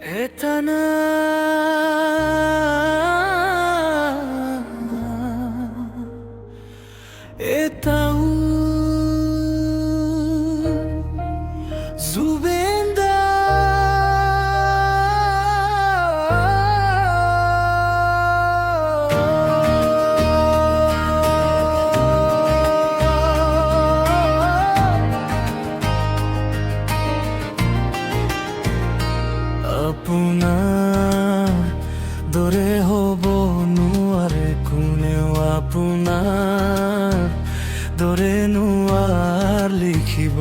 এতানা এতাউ Zubenda আপোনাৰ দৰে হ'ব নোৱাৰে কোনেও আপোনাৰ দৰে নোৱাৰ লিখিব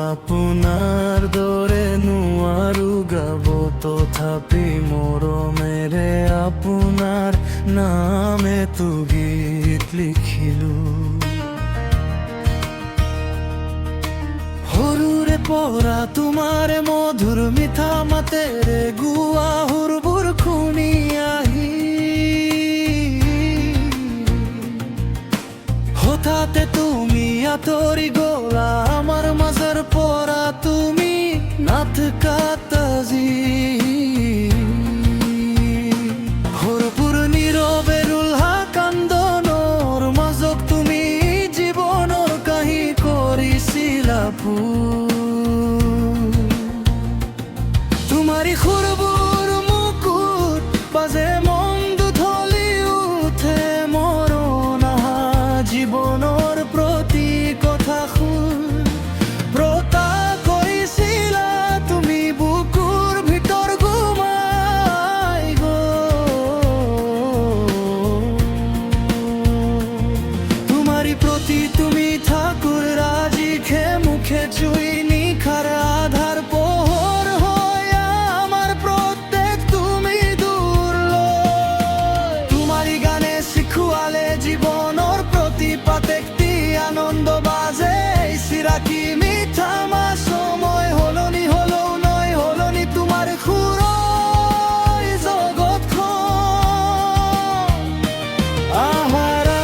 আপোনাৰ দৰে নোৱাৰো গাব তথাপি মৰমেৰে আপোনাৰ নামেতো গীত লিখিলো সৰুৰে পৰা তোমাৰ মধুৰ মিঠা মাতেৰে গোৱা সুৰবোৰ শুনি আহি হঠাতে তুমি আঁতৰি গলা আমাৰ মাজৰ পৰা তুমি নাথাকাত আজি সৰুবোৰ নীৰৱে ৰুল্হা কান্দনৰ মাজত তুমি জীৱনৰ কাহি কৰিছিলা তোমারি সুরবুর মুকুট বাজে মন্দ ধলি উঠে মরণ আহা জীবনের প্রতি কথা প্রতা কইছিলা তুমি বুকুর ভিতর ঘুমাই গো তোমারি প্রতি তুমি ঠাকুর রাজি খে মুখে চুই নিখার আধার পোহর হয় আমার প্রত্যেক তুমি দূর তোমারি গানে শিখুয়ালে জীবনের প্রতি প্রত্যেকটি আনন্দ বাজে সিরাকি মিঠা মা সময় হলনি হলো নয় হলনি তোমার খুরই জগৎখন আহারা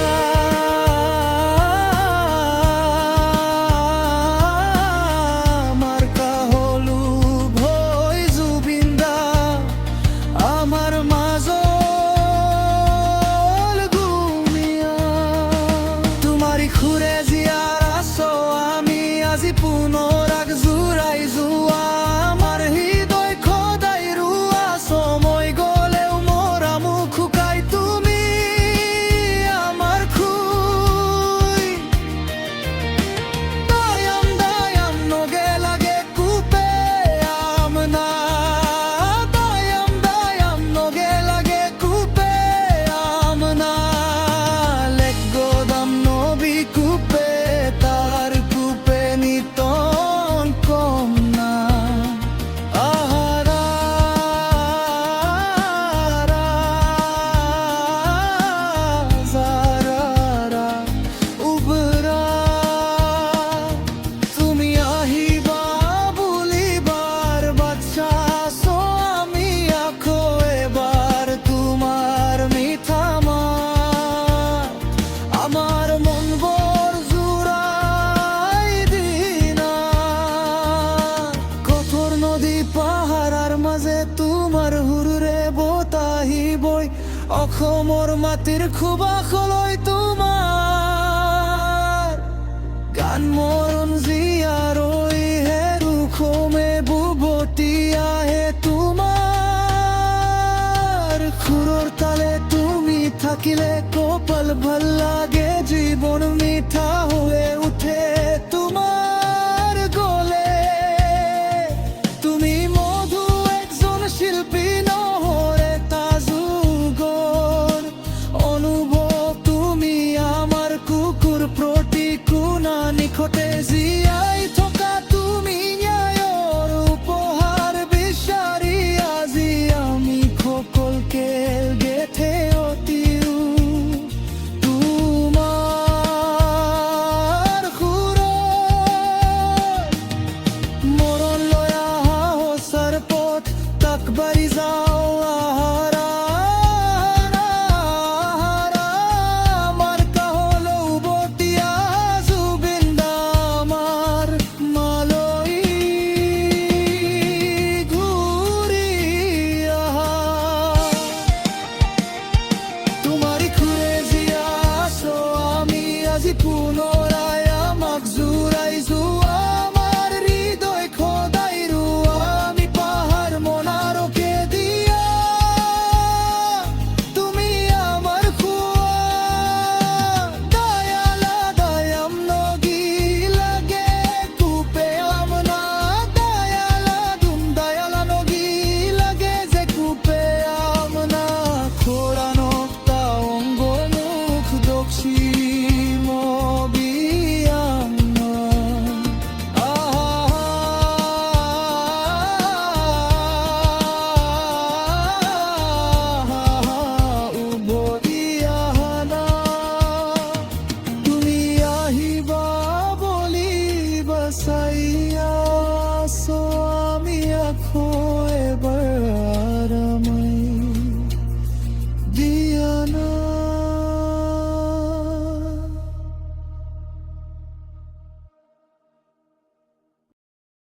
পুনরাগ জুৰাই যোৱা আমাৰ হৃদয় খদাই ৰুৱা সময় গলেও মৰা মুখ শুকাই তুমি আমাৰ খুই দায়াম দায়াম নগে লাগে কুপে আমনা দায়াম দায়াম নগে লাগে কুপে আমনা লেক গোদাম নবী কুপে তার তোমাৰ হুৰুৰে বতাহি বৈ অসমৰ মাটিৰ খুবাখলৈ তোমাৰ গান মৰণ জীয়াৰৈ হেৰুখমে বুবতি আহে তোমাৰ খুৰৰ তালে তুমি থাকিলে কপাল ভাল লাগে জীৱন মিঠা হৈ উঠে তোমাৰ গলে তুমি শিল্পী নহৰে তাজুগৰ অনুভৱ তুমি আমাৰ কুকুৰ প্ৰতি কোনা নিখতে জীয়াই থকা তুমি ন্যায়ৰ উপহাৰ বিচাৰি আজি আমি সকলকে গেথে অতিও তোমাৰ সুৰ মৰণ লৈ আহা সঁচাৰ পথ বাড়ি যাও আহারা আমার কাহলো বতিয়া জুবিন্দা আমার মালই ঘুরি রাখো